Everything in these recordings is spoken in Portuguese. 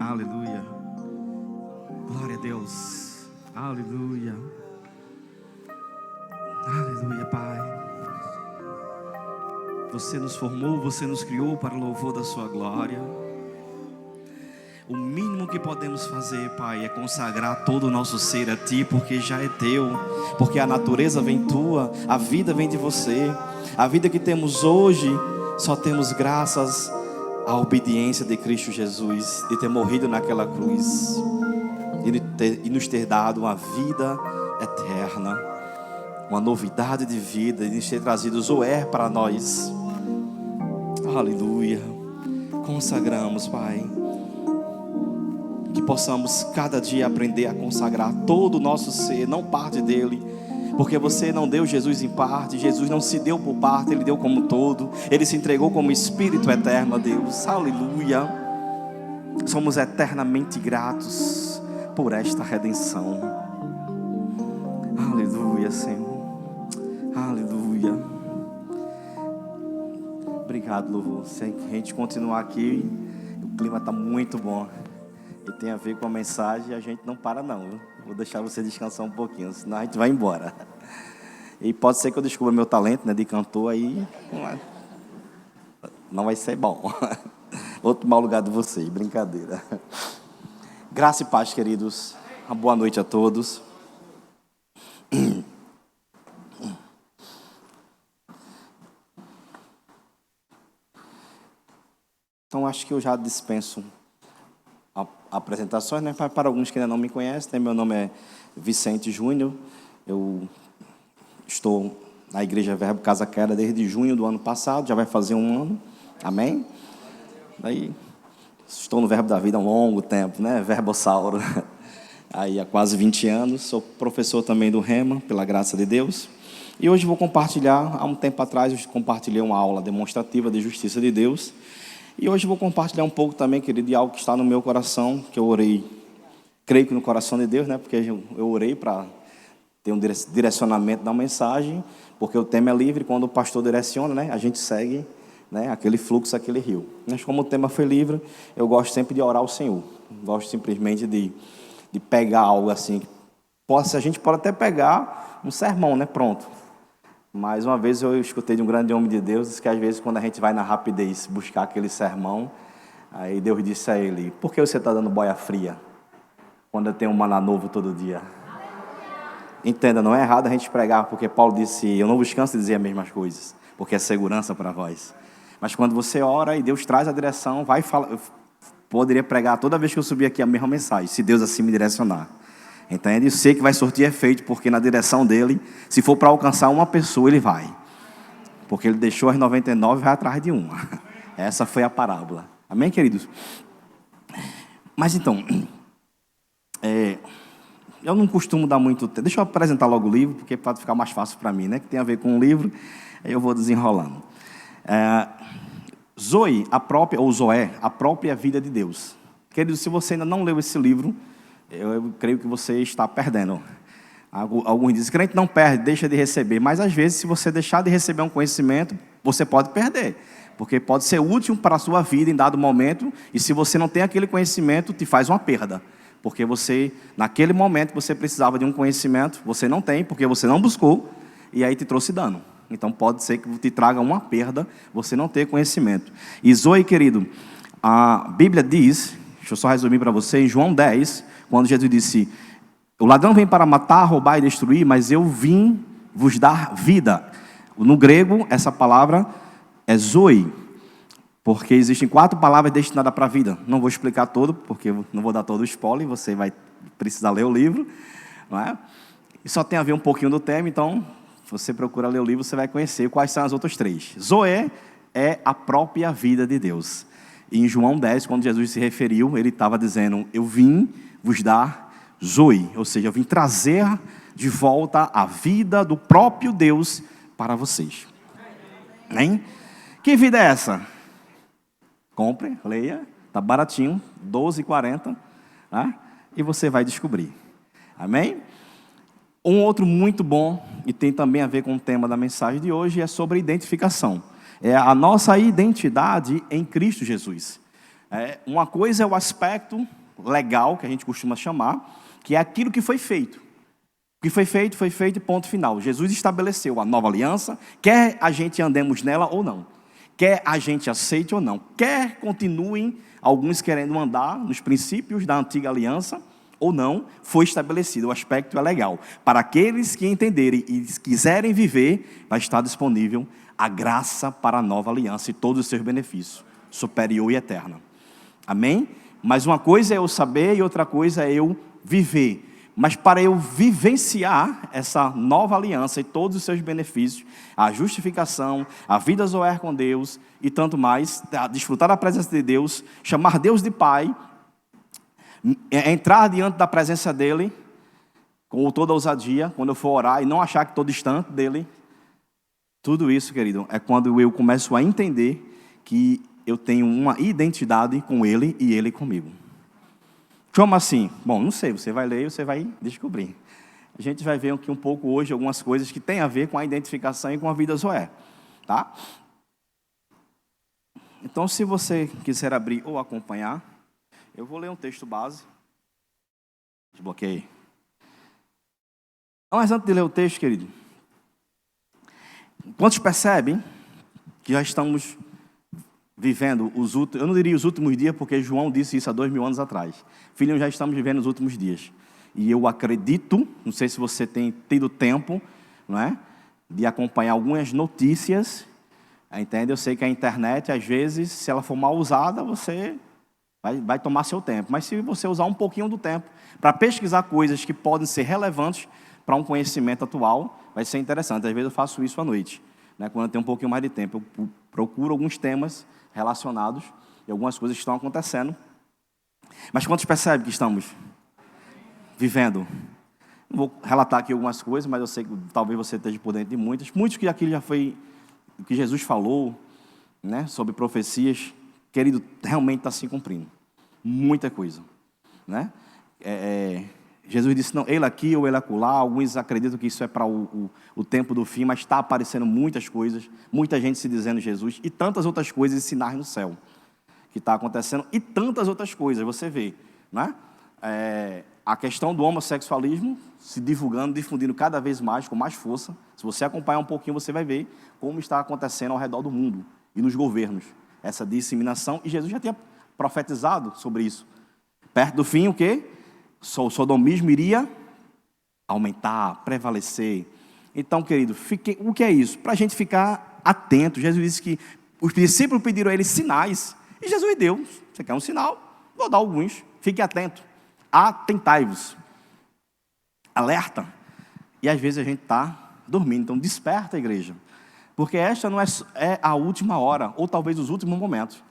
Aleluia. Glória a Deus. Aleluia. Aleluia, Pai. Você nos formou, você nos criou para o louvor da sua glória. O mínimo que podemos fazer, Pai, é consagrar todo o nosso ser a Ti, porque já é Teu, porque a natureza vem Tua, a vida vem de Você. A vida que temos hoje, só temos graças à obediência de Cristo Jesus, de ter morrido naquela cruz e nos ter dado uma vida eterna, uma novidade de vida, e nos ter trazido o Zoé para nós. Aleluia. Consagramos, Pai, que possamos cada dia aprender a consagrar todo o nosso ser, não parte dele, porque você não deu Jesus em parte, Jesus não se deu por parte, Ele deu como todo, Ele se entregou como Espírito eterno a Deus. Aleluia. Somos eternamente gratos por esta redenção. Aleluia, Senhor. Aleluia. Obrigado, louvor. Se a gente continuar aqui, o clima está muito bom e tem a ver com a mensagem, a gente não para não, viu? Vou deixar você descansar um pouquinho, senão a gente vai embora. E pode ser que eu descubra meu talento, né, de cantor, aí não vai ser bom. Vou tomar o lugar de vocês, brincadeira. Graça e paz, queridos. Uma boa noite a todos. Então, acho que eu já dispenso apresentações, né? Para alguns que ainda não me conhecem, né? Meu nome é Vicente Júnior. Eu estou na Igreja Verbo Casa Queda desde junho do ano passado, já vai fazer um ano. Amém? Daí, estou no Verbo da Vida há um longo tempo, né? Verbossauro. Aí há quase 20 anos. Sou professor também do Rema, pela graça de Deus. E hoje vou compartilhar, há um tempo atrás eu compartilhei uma aula demonstrativa de justiça de Deus. E hoje vou compartilhar um pouco também, querido, de algo que está no meu coração, que eu orei, creio que no coração de Deus, né? Porque eu orei para ter um direcionamento da mensagem, porque o tema é livre, quando o pastor direciona, né? A gente segue, né? Aquele fluxo, aquele rio. Mas como o tema foi livre, eu gosto sempre de orar ao Senhor. Gosto simplesmente de pegar algo assim. A gente pode até pegar um sermão, né? Pronto. Mas uma vez eu escutei de um grande homem de Deus que às vezes quando a gente vai na rapidez buscar aquele sermão, aí Deus disse a ele: por que você está dando boia fria quando eu tenho um maná novo todo dia? Entenda, não é errado a gente pregar, porque Paulo disse: eu não vos canso de dizer as mesmas coisas, porque é segurança para vós. Mas quando você ora e Deus traz a direção, vai falar. Eu poderia pregar toda vez que eu subir aqui a mesma mensagem, se Deus assim me direcionar. Entende? Eu sei que vai surtir efeito, porque na direção dele, se for para alcançar uma pessoa, ele vai. Porque ele deixou as 99 e vai atrás de uma. Essa foi a parábola. Amém, queridos? Mas então, eu não costumo dar muito tempo. Deixa eu apresentar logo o livro, porque pode ficar mais fácil para mim, né? Que tem a ver com o livro, aí eu vou desenrolando. Zoe, ou Zoé, a própria vida de Deus. Queridos, se você ainda não leu esse livro, eu creio que você está perdendo. Alguns dizem que crente não perde, deixa de receber. Mas às vezes, se você deixar de receber um conhecimento, você pode perder. Porque pode ser útil para a sua vida em dado momento. E se você não tem aquele conhecimento, te faz uma perda. Porque você, naquele momento, você precisava de um conhecimento, você não tem, porque você não buscou, e aí te trouxe dano. Então pode ser que te traga uma perda, você não ter conhecimento. E Zoe, querido, a Bíblia diz, deixa eu só resumir para você, em João 10, quando Jesus disse: o ladrão vem para matar, roubar e destruir, mas eu vim vos dar vida. No grego, essa palavra é Zoe, porque existem 4 palavras destinadas para a vida. Não vou explicar todo, porque não vou dar todo o spoiler, você vai precisar ler o livro, não é? E só tem a ver um pouquinho do tema, então, se você procura ler o livro, você vai conhecer quais são as outras 3. Zoe é a própria vida de Deus. E em João 10, quando Jesus se referiu, ele estava dizendo: eu vim vos dar Zoe, ou seja, eu vim trazer de volta a vida do próprio Deus para vocês. Hein? Que vida é essa? Compre, leia, está baratinho, R$12,40, tá? E você vai descobrir. Amém? Um outro muito bom, e tem também a ver com o tema da mensagem de hoje, é sobre identificação. É a nossa identidade em Cristo Jesus. Uma coisa é o aspecto legal, que a gente costuma chamar, que é aquilo que foi feito. O que foi feito e ponto final. Jesus estabeleceu a nova aliança, quer a gente andemos nela ou não. Quer a gente aceite ou não. Quer continuem alguns querendo andar nos princípios da antiga aliança ou não, foi estabelecido. O aspecto é legal. Para aqueles que entenderem e quiserem viver, vai estar disponível a graça para a nova aliança e todos os seus benefícios, superior e eterna. Amém? Mas uma coisa é eu saber e outra coisa é eu viver. Mas para eu vivenciar essa nova aliança e todos os seus benefícios, a justificação, a vida zoer com Deus e tanto mais, desfrutar da presença de Deus, chamar Deus de Pai, entrar diante da presença dEle, com toda a ousadia, quando eu for orar e não achar que estou distante dEle, tudo isso, querido, é quando eu começo a entender que eu tenho uma identidade com Ele e Ele comigo. Como assim? Bom, não sei, você vai ler e você vai descobrir. A gente vai ver aqui um pouco hoje algumas coisas que tem a ver com a identificação e com a vida Zoé, tá? Então, se você quiser abrir ou acompanhar, eu vou ler um texto base. Desbloqueei. Mas antes de ler o texto, querido, quantos percebem que já estamos vivendo os últimos, eu não diria os últimos dias, porque João disse isso há 2000 anos atrás. Filho, já estamos vivendo os últimos dias. E eu acredito, não sei se você tem tido tempo, não é, de acompanhar algumas notícias, entende? Eu sei que a internet, às vezes, se ela for mal usada, você vai tomar seu tempo. Mas se você usar um pouquinho do tempo para pesquisar coisas que podem ser relevantes para um conhecimento atual, vai ser interessante. Às vezes eu faço isso à noite, né, quando eu tenho um pouquinho mais de tempo. Eu procuro alguns temas relacionados e algumas coisas que estão acontecendo. Mas quantos percebem que estamos vivendo? Não vou relatar aqui algumas coisas, mas eu sei que talvez você esteja por dentro de muitas. Muitos que aquilo já foi o que Jesus falou, né, sobre profecias, querido, realmente está se cumprindo. Muita coisa, né? Jesus disse, não, ele aqui ou ele acolá. Alguns acreditam que isso é para o tempo do fim, mas está aparecendo muitas coisas, muita gente se dizendo Jesus, e tantas outras coisas, sinais no céu, que está acontecendo, e tantas outras coisas, você vê, né? A questão do homossexualismo se divulgando, difundindo cada vez mais, com mais força. Se você acompanhar um pouquinho, você vai ver como está acontecendo ao redor do mundo, e nos governos, essa disseminação, e Jesus já tinha profetizado sobre isso. Perto do fim, o quê? O sodomismo iria aumentar, prevalecer. Então, querido, o que é isso? Para a gente ficar atento. Jesus disse que os discípulos pediram a ele sinais, e Jesus deu. Você quer um sinal? Vou dar alguns. Fique atento. Atentai-vos. Alerta. E às vezes a gente está dormindo. Então, desperta a igreja. Porque esta não é a última hora, ou talvez os últimos momentos.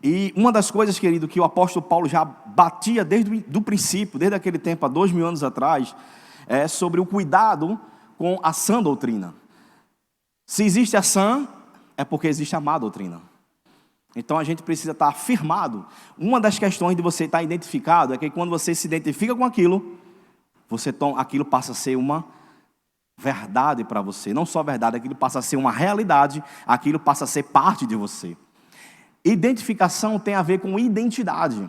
E uma das coisas, querido, que o apóstolo Paulo já batia desde o princípio, desde aquele tempo, há 2000 anos atrás, é sobre o cuidado com a sã doutrina. Se existe a sã, é porque existe a má doutrina. Então a gente precisa estar afirmado. Uma das questões de você estar identificado é que quando você se identifica com aquilo, aquilo passa a ser uma verdade para você. Não só verdade, aquilo passa a ser uma realidade, aquilo passa a ser parte de você. Identificação tem a ver com identidade.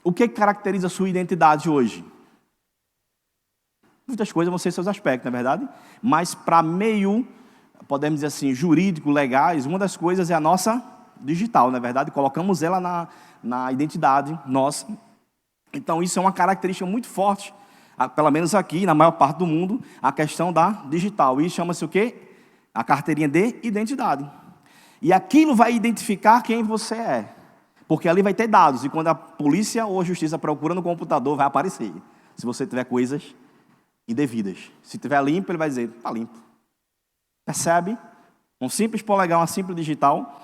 O que caracteriza a sua identidade hoje? Muitas coisas vão ser seus aspectos, não é verdade? Mas para meio, podemos dizer assim, jurídico, legais, uma das coisas é a nossa digital, não é verdade? Colocamos ela na identidade nossa. Então isso é uma característica muito forte, pelo menos aqui, na maior parte do mundo, a questão da digital. Isso chama-se o quê? A carteirinha de identidade. E aquilo vai identificar quem você é. Porque ali vai ter dados. E quando a polícia ou a justiça procura no computador, vai aparecer. Se você tiver coisas indevidas. Se tiver limpo, ele vai dizer, está limpo. Percebe? Um simples polegar, uma simples digital.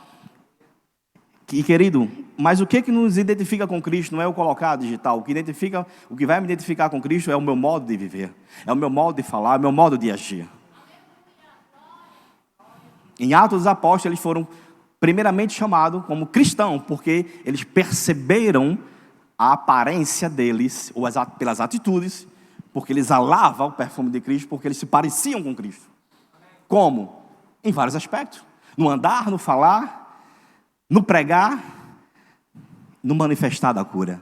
E, querido, mas o que nos identifica com Cristo não é eu colocar a digital. O que vai me identificar com Cristo é o meu modo de viver. É o meu modo de falar, é o meu modo de agir. Em Atos dos Apóstolos, eles foram primeiramente chamados como cristãos, porque eles perceberam a aparência deles, ou pelas atitudes, porque eles alavam o perfume de Cristo, porque eles se pareciam com Cristo. Como? Em vários aspectos. No andar, no falar, no pregar, no manifestar da cura.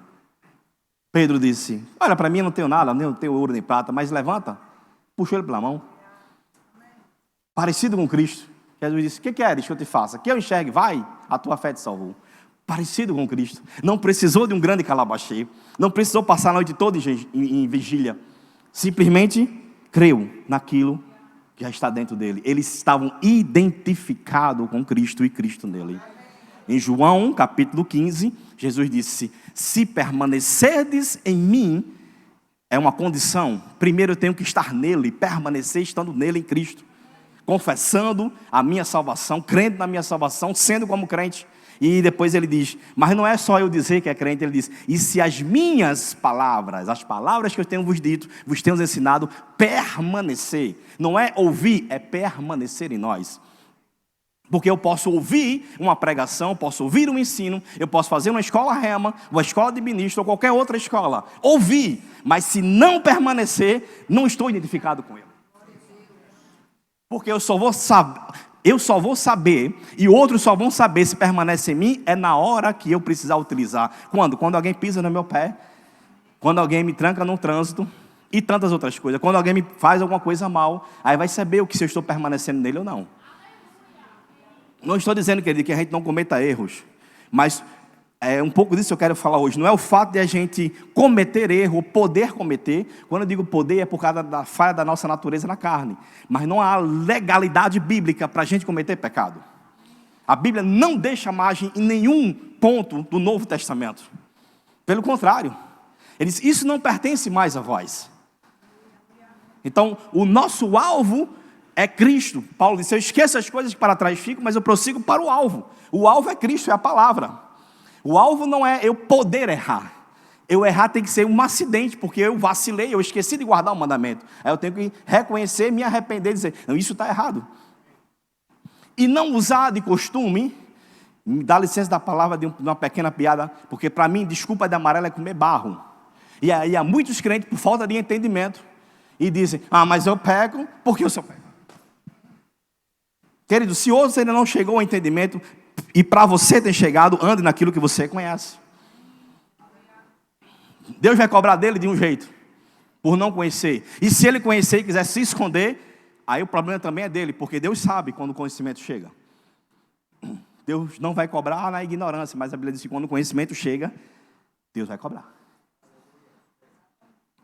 Pedro disse, olha, para mim eu não tenho nada, nem tenho ouro nem prata, mas levanta, puxou ele pela mão. Parecido com Cristo. Jesus disse, o que queres que eu te faça? Que eu enxergue, vai, a tua fé te salvou. Parecido com Cristo. Não precisou de um grande calabachê. Não precisou passar a noite toda em vigília. Simplesmente creu naquilo que já está dentro dele. Eles estavam identificados com Cristo e Cristo nele. Em João, capítulo 15, Jesus disse, se permanecerdes em mim, é uma condição. Primeiro eu tenho que estar nele, permanecer estando nele em Cristo. Confessando a minha salvação, crendo na minha salvação, sendo como crente. E depois ele diz, mas não é só eu dizer que é crente, ele diz, e se as minhas palavras, as palavras que eu tenho vos dito, vos tenho ensinado, permanecer. Não é ouvir, é permanecer em nós. Porque eu posso ouvir uma pregação, posso ouvir um ensino, eu posso fazer uma escola rema, uma escola de ministro ou qualquer outra escola. Ouvir, mas se não permanecer, não estou identificado com ele. Porque eu só vou saber, e outros só vão saber se permanece em mim, é na hora que eu precisar utilizar. Quando? Quando alguém pisa no meu pé, quando alguém me tranca no trânsito, e tantas outras coisas. Quando alguém me faz alguma coisa mal, aí vai saber se eu estou permanecendo nele ou não. Não estou dizendo, querido, que a gente não cometa erros, mas um pouco disso eu quero falar hoje. Não é o fato de a gente cometer erro, ou poder cometer. Quando eu digo poder, é por causa da falha da nossa natureza na carne. Mas não há legalidade bíblica para a gente cometer pecado. A Bíblia não deixa margem em nenhum ponto do Novo Testamento. Pelo contrário, ele diz, isso não pertence mais a vós. Então, o nosso alvo é Cristo. Paulo disse, eu esqueço as coisas que para trás ficam, mas eu prossigo para o alvo. O alvo é Cristo, é a palavra. O alvo não é eu poder errar. Eu errar tem que ser um acidente, porque eu vacilei, eu esqueci de guardar o mandamento. Aí eu tenho que reconhecer, me arrepender e dizer, não, isso está errado. E não usar de costume, me dá licença da palavra de uma pequena piada, porque para mim, desculpa de amarelo é comer barro. E aí há muitos crentes, por falta de entendimento, e dizem, mas eu peco, porque eu sou pecador. Querido, se hoje ainda não chegou ao entendimento, e para você ter chegado, ande naquilo que você conhece. Deus vai cobrar dele de um jeito, por não conhecer. E se ele conhecer e quiser se esconder, aí o problema também é dele, porque Deus sabe quando o conhecimento chega. Deus não vai cobrar na ignorância, mas a Bíblia diz que quando o conhecimento chega, Deus vai cobrar.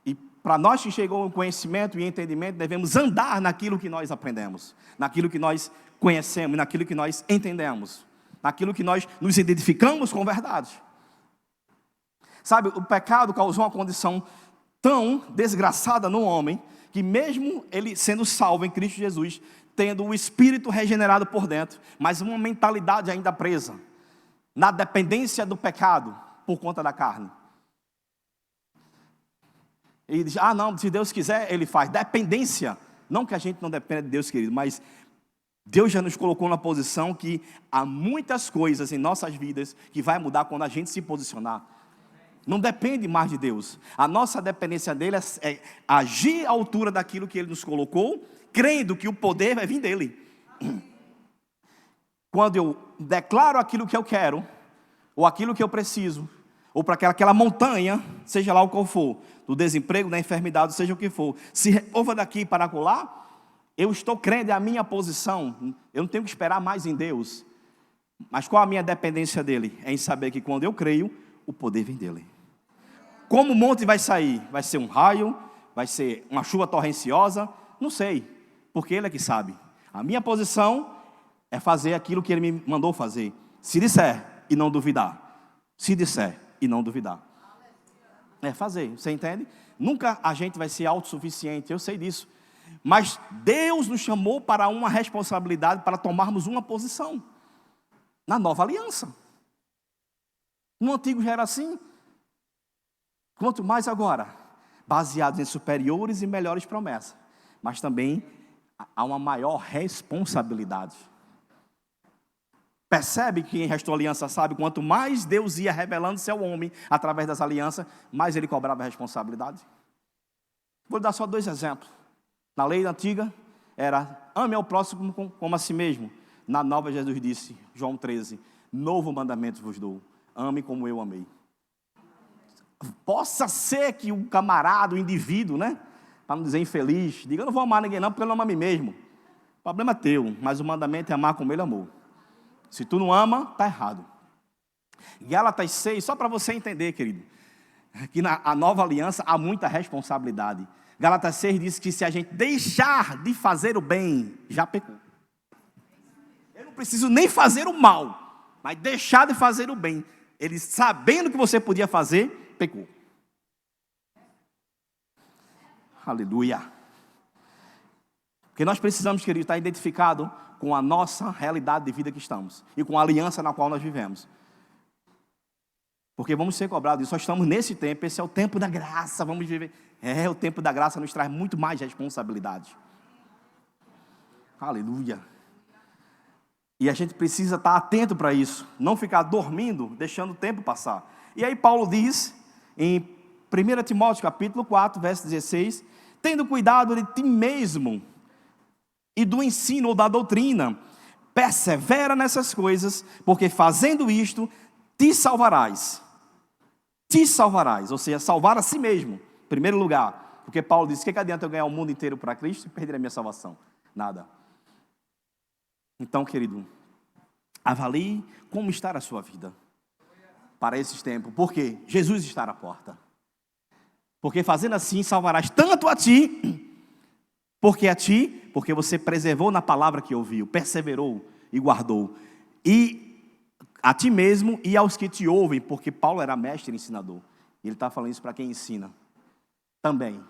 E para nós que chegou o conhecimento e entendimento, devemos andar naquilo que nós aprendemos, naquilo que nós conhecemos, naquilo que nós entendemos, naquilo que nós nos identificamos com verdade. Sabe, o pecado causou uma condição tão desgraçada no homem, que mesmo ele sendo salvo em Cristo Jesus, tendo o espírito regenerado por dentro, mas uma mentalidade ainda presa, na dependência do pecado, por conta da carne. E diz, não, se Deus quiser, Ele faz. Dependência, não que a gente não dependa de Deus, querido, mas Deus já nos colocou na posição que há muitas coisas em nossas vidas que vai mudar quando a gente se posicionar. Não depende mais de Deus. A nossa dependência dele é agir à altura daquilo que Ele nos colocou, crendo que o poder vai vir dEle. Quando eu declaro aquilo que eu quero, ou aquilo que eu preciso, ou para aquela montanha, seja lá o qual for, do desemprego, da enfermidade, seja o que for, se remova daqui para acolá, eu estou crendo, é a minha posição, eu não tenho que esperar mais em Deus. Mas qual a minha dependência dEle? É em saber que quando eu creio, o poder vem dEle. Como o monte vai sair? Vai ser um raio? Vai ser uma chuva torrenciosa? Não sei, porque Ele é que sabe. A minha posição é fazer aquilo que Ele me mandou fazer. Se disser e não duvidar. Se disser e não duvidar. É fazer, você entende? Nunca a gente vai ser autossuficiente, eu sei disso. Mas Deus nos chamou para uma responsabilidade, para tomarmos uma posição. Na nova aliança. No antigo já era assim. Quanto mais agora, baseados em superiores e melhores promessas. Mas também há uma maior responsabilidade. Percebe que quem restou a aliança sabe, quanto mais Deus ia revelando-se ao homem através das alianças, mais ele cobrava a responsabilidade. Vou dar só 2 exemplos. Na lei antiga era, ame ao próximo como a si mesmo. Na nova Jesus disse, João 13, Novo mandamento vos dou: ame como eu amei. Possa ser que o camarada, o indivíduo, né? Para não dizer infeliz, diga: eu não vou amar ninguém não, porque eu não amo a mim mesmo. O problema é teu, mas o mandamento é amar como ele amou. Se tu não ama, está errado. Gálatas 6, só para você entender, querido, que na nova aliança há muita responsabilidade. Gálatas 6 diz que se a gente deixar de fazer o bem, já pecou. Eu não preciso nem fazer o mal, mas deixar de fazer o bem. Ele, sabendo que você podia fazer, pecou. Aleluia. Porque nós precisamos, querido, estar identificado com a nossa realidade de vida que estamos e com a aliança na qual nós vivemos. Porque vamos ser cobrados, só estamos nesse tempo, esse é o tempo da graça, vamos viver. O tempo da graça nos traz muito mais responsabilidade. Aleluia. E a gente precisa estar atento para isso, não ficar dormindo, deixando o tempo passar. E aí Paulo diz, em 1 Timóteo capítulo 4, verso 16, tendo cuidado de ti mesmo e do ensino ou da doutrina, persevera nessas coisas, porque fazendo isto, te salvarás. Te salvarás, ou seja, salvar a si mesmo, em primeiro lugar. Porque Paulo disse: que adianta eu ganhar o mundo inteiro para Cristo e perder a minha salvação? Nada. Então, querido, avalie como está a sua vida para esses tempos. Porque Jesus está à porta. Porque fazendo assim, salvarás tanto a ti, porque você preservou na palavra que ouviu, perseverou e guardou. E a ti mesmo e aos que te ouvem, porque Paulo era mestre e ensinador. E ele está falando isso para quem ensina também.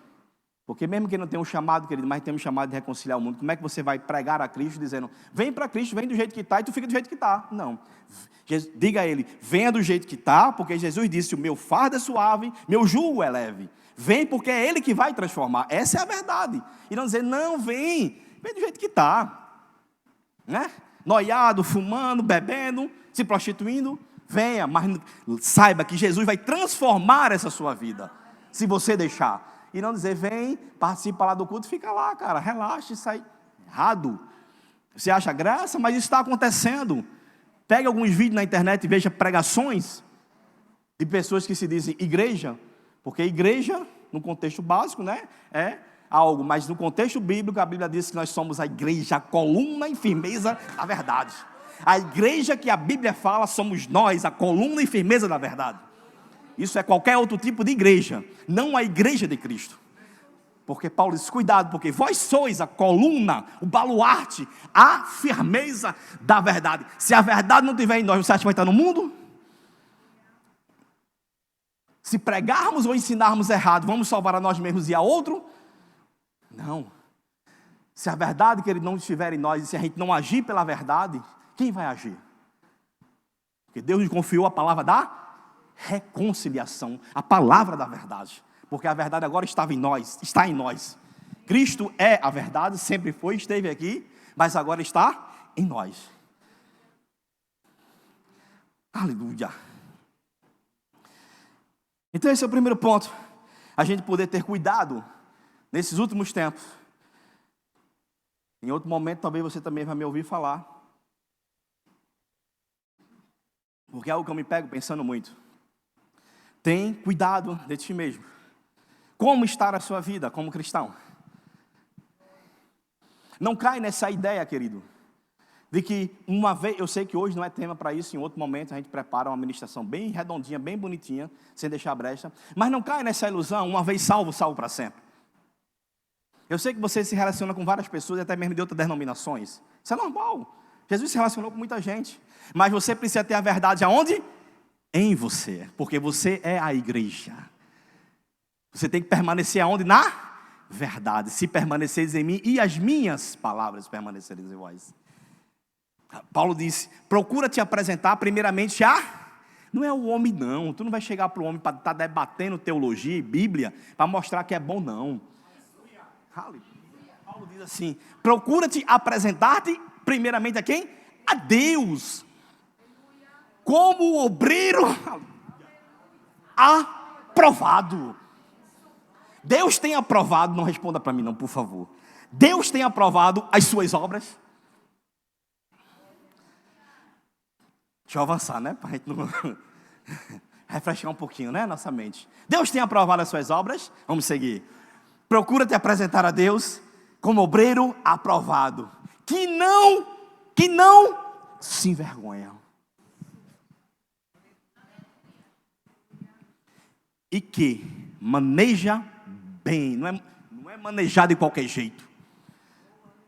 Porque mesmo que não tenha um chamado, querido, mas tem um chamado de reconciliar o mundo, como é que você vai pregar a Cristo dizendo: vem para Cristo, vem do jeito que está, e tu fica do jeito que está? Não. Diga a ele: venha do jeito que está, porque Jesus disse: o meu fardo é suave, meu jugo é leve. Vem porque é Ele que vai transformar. Essa é a verdade. E não dizer: não, vem do jeito que está, né? Noiado, fumando, bebendo, se prostituindo, venha, mas saiba que Jesus vai transformar essa sua vida, se você deixar. E não dizer: vem, participa lá do culto, fica lá, cara, relaxa, isso aí. Errado. Você acha graça, mas isso está acontecendo. Pegue alguns vídeos na internet e veja pregações de pessoas que se dizem igreja, porque igreja, no contexto básico, né, é algo, mas no contexto bíblico, a Bíblia diz que nós somos a igreja, a coluna e firmeza da verdade. A igreja que a Bíblia fala, somos nós, a coluna e firmeza da verdade. Isso é qualquer outro tipo de igreja, não a igreja de Cristo. Porque Paulo diz: cuidado, porque vós sois a coluna, o baluarte, a firmeza da verdade. Se a verdade não estiver em nós, você acha que vai estar no mundo? Se pregarmos ou ensinarmos errado, vamos salvar a nós mesmos e a outro? Não. Se a verdade, que ele não estiver em nós, e se a gente não agir pela verdade, quem vai agir? Porque Deus nos confiou a palavra da reconciliação, a palavra da verdade. Porque a verdade agora estava em nós, está em nós. Cristo é a verdade, sempre foi, esteve aqui, mas agora está em nós. Aleluia. Então esse é o primeiro ponto. A gente poder ter cuidado nesses últimos tempos. Em outro momento, talvez você também vai me ouvir falar. Porque é algo que eu me pego pensando muito. Tem cuidado de ti mesmo. Como está a sua vida como cristão? Não cai nessa ideia, querido, de que uma vez, eu sei que hoje não é tema para isso, em outro momento a gente prepara uma ministração bem redondinha, bem bonitinha, sem deixar brecha, mas não cai nessa ilusão: uma vez salvo, salvo para sempre. Eu sei que você se relaciona com várias pessoas, até mesmo de outras denominações. Isso é normal. Jesus se relacionou com muita gente. Mas você precisa ter a verdade aonde? Em você. Porque você é a igreja. Você tem que permanecer aonde? Na verdade. Se permaneceres em mim e as minhas palavras permanecerem em vós. Paulo disse: procura te apresentar primeiramente a... Não é o homem não. Tu não vai chegar para o homem para estar debatendo teologia e Bíblia para mostrar que é bom não. Paulo diz assim: procura-te apresentar-te primeiramente a quem? A Deus, como obreiro aprovado. Deus tem aprovado, não responda para mim não, por favor. Deus tem aprovado as suas obras. Deixa eu avançar, né? Para a gente não refrescar um pouquinho, né? Nossa mente. Deus tem aprovado as suas obras. Vamos seguir. Procura te apresentar a Deus como obreiro aprovado, que não se envergonha. E que maneja bem, não é manejar de qualquer jeito.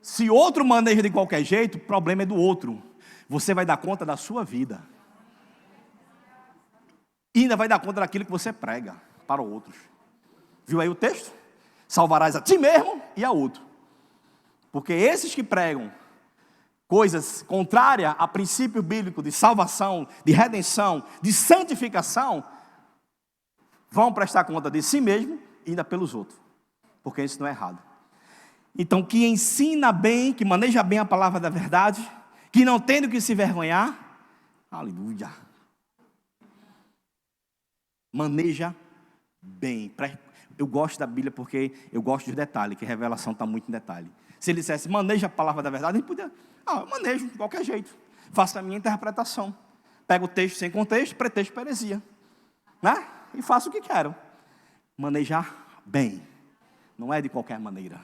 Se outro maneja de qualquer jeito, o problema é do outro. Você vai dar conta da sua vida. E ainda vai dar conta daquilo que você prega para outros. Viu aí o texto? Salvarás a ti mesmo e a outro. Porque esses que pregam coisas contrárias a princípio bíblico de salvação, de redenção, de santificação, vão prestar conta de si mesmo e ainda pelos outros. Porque isso não é errado. Então, que ensina bem, que maneja bem a palavra da verdade, que não tem do que se vergonhar, aleluia. Maneja bem. Eu gosto da Bíblia porque eu gosto dos detalhes, que a revelação está muito em detalhe. Se ele dissesse, maneja a palavra da verdade, ele podia, eu manejo de qualquer jeito. Faço a minha interpretação. Pego o texto sem contexto, pretexto para heresia. Né? E faço o que quero. Manejar bem. Não é de qualquer maneira.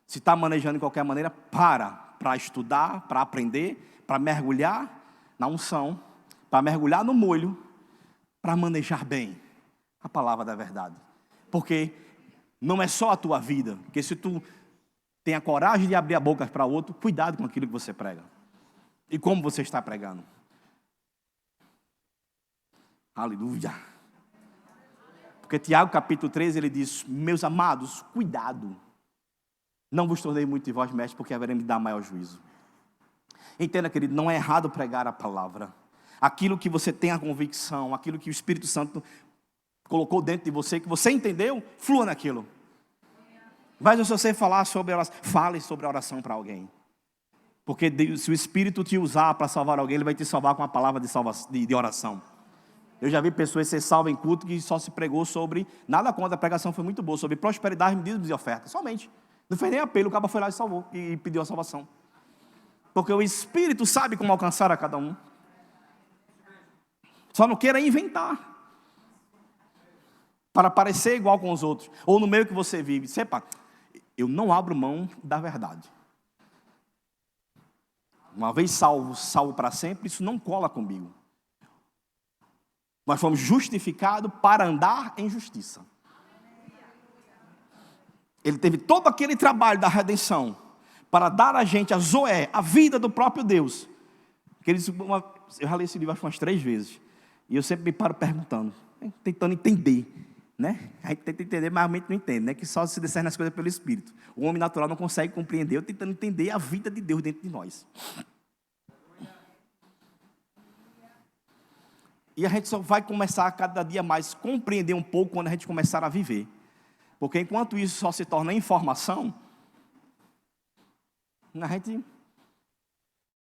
Se está manejando de qualquer maneira, para estudar, para aprender, para mergulhar na unção, para mergulhar no molho, para manejar bem a palavra da verdade. Porque não é só a tua vida, porque se tu tem a coragem de abrir a boca para outro, cuidado com aquilo que você prega. E como você está pregando. Aleluia. Porque Tiago capítulo 3, ele diz, meus amados, cuidado. Não vos tornei muito de vós, mestre, porque haveremos de dar maior juízo. Entenda, querido, não é errado pregar a palavra. Aquilo que você tem a convicção, aquilo que o Espírito Santo colocou dentro de você, que você entendeu, flua naquilo. Mas se você falar sobre oração, fale sobre a oração para alguém. Porque se o Espírito te usar para salvar alguém, ele vai te salvar com a palavra de oração. Eu já vi pessoas ser salvas em culto que só se pregou sobre, nada contra, a pregação foi muito boa, sobre prosperidade, dízimos e ofertas, somente. Não fez nem apelo, o cara foi lá e salvou, e pediu a salvação. Porque o Espírito sabe como alcançar a cada um. Só não queira inventar. Para parecer igual com os outros. Ou no meio que você vive. Sepa, eu não abro mão da verdade. Uma vez salvo para sempre, isso não cola comigo. Nós fomos justificados para andar em justiça. Ele teve todo aquele trabalho da redenção para dar a gente a Zoé, a vida do próprio Deus. Eu já li esse livro umas 3 vezes. E eu sempre me paro perguntando, tentando entender. Né? A gente tenta entender, mas a mente não entende, né? Que só se discerne as coisas pelo Espírito. O homem natural não consegue compreender, eu tentando entender a vida de Deus dentro de nós. E a gente só vai começar a cada dia mais compreender um pouco quando a gente começar a viver. Porque enquanto isso só se torna informação, a gente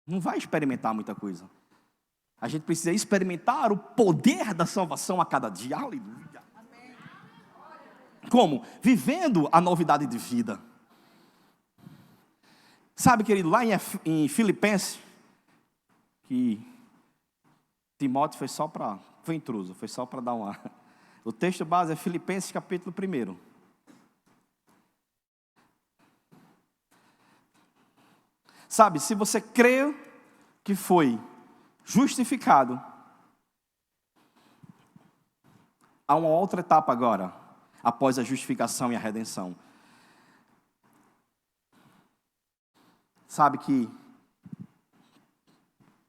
não vai experimentar muita coisa. A gente precisa experimentar o poder da salvação a cada dia. Aleluia. Como? Vivendo a novidade de vida. Sabe, querido, lá em Filipenses, que Timóteo foi intruso, foi só para dar uma... O texto base é Filipenses capítulo 1. Sabe, se você crê que foi justificado, há uma outra etapa agora, após a justificação e a redenção. Sabe que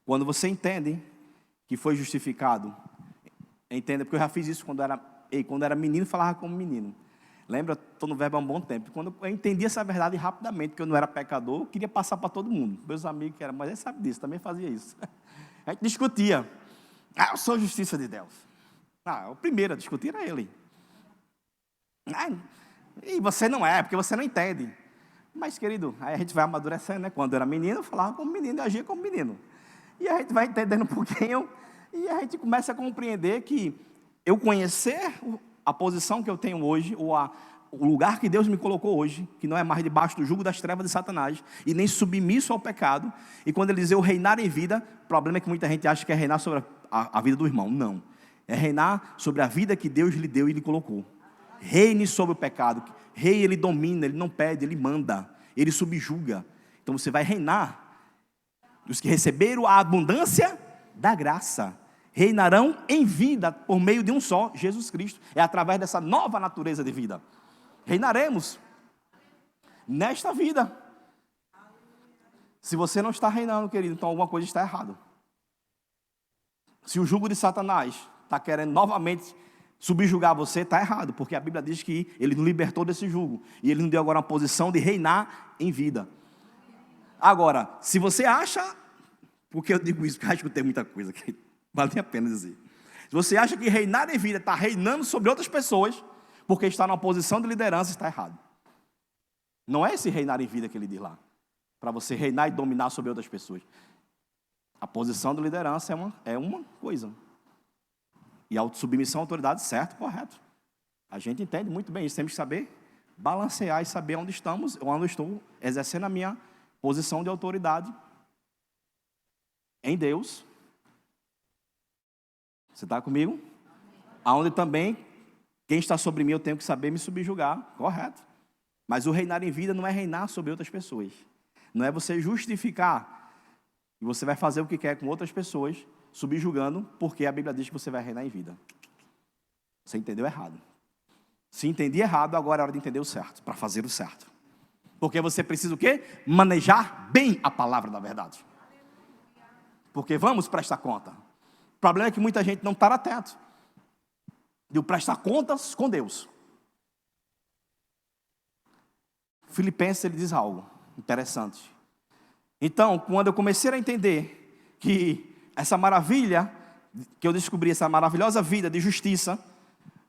quando você entende que foi justificado, entenda, porque eu já fiz isso quando era menino, falava como menino. Lembra? Estou no verbo há um bom tempo. Quando eu entendi essa verdade rapidamente, que eu não era pecador, eu queria passar para todo mundo. Meus amigos que eram, mas ele sabe disso, também fazia isso. A gente discutia. Eu sou justiça de Deus. O primeiro a discutir era ele. E você não é, porque você não entende. Mas, querido, aí a gente vai amadurecendo, né? Quando eu era menino, eu falava como menino e agia como menino. E a gente vai entendendo um pouquinho, e a gente começa a compreender que eu conhecer a posição que eu tenho hoje, ou o lugar que Deus me colocou hoje, que não é mais debaixo do jugo das trevas de Satanás, e nem submisso ao pecado, e quando ele diz eu reinar em vida, o problema é que muita gente acha que é reinar sobre a vida do irmão. Não, é reinar sobre a vida que Deus lhe deu e lhe colocou. Reine sobre o pecado. Rei, ele domina, ele não pede, ele manda, ele subjuga. Então você vai reinar. Os que receberam a abundância da graça reinarão em vida por meio de um só, Jesus Cristo. É através dessa nova natureza de vida. Reinaremos nesta vida. Se você não está reinando, querido, então alguma coisa está errada. Se o jugo de Satanás está querendo novamente subjugar você, está errado, porque a Bíblia diz que ele nos libertou desse jugo, e ele nos deu agora uma posição de reinar em vida. Agora, se você acha, porque eu digo isso, porque eu acho que tem muita coisa que vale a pena dizer. Se você acha que reinar em vida está reinando sobre outras pessoas, porque está numa posição de liderança, está errado. Não é esse reinar em vida que ele diz lá, para você reinar e dominar sobre outras pessoas. A posição de liderança é uma coisa. E a submissão à autoridade, certo, correto. A gente entende muito bem isso. Temos que saber balancear e saber onde estamos, onde eu estou exercendo a minha posição de autoridade em Deus. Você está comigo? Aonde também, quem está sobre mim, eu tenho que saber me subjugar, correto. Mas o reinar em vida não é reinar sobre outras pessoas. Não é você justificar e você vai fazer o que quer com outras pessoas, subjugando, porque a Bíblia diz que você vai reinar em vida. Você entendeu errado. Se entendi errado, agora é hora de entender o certo, para fazer o certo. Porque você precisa o quê? Manejar bem a palavra da verdade. Porque vamos prestar conta. O problema é que muita gente não está atento de prestar contas com Deus. Filipenses, ele diz algo interessante. Então, quando eu comecei a entender que essa maravilha, que eu descobri, essa maravilhosa vida de justiça,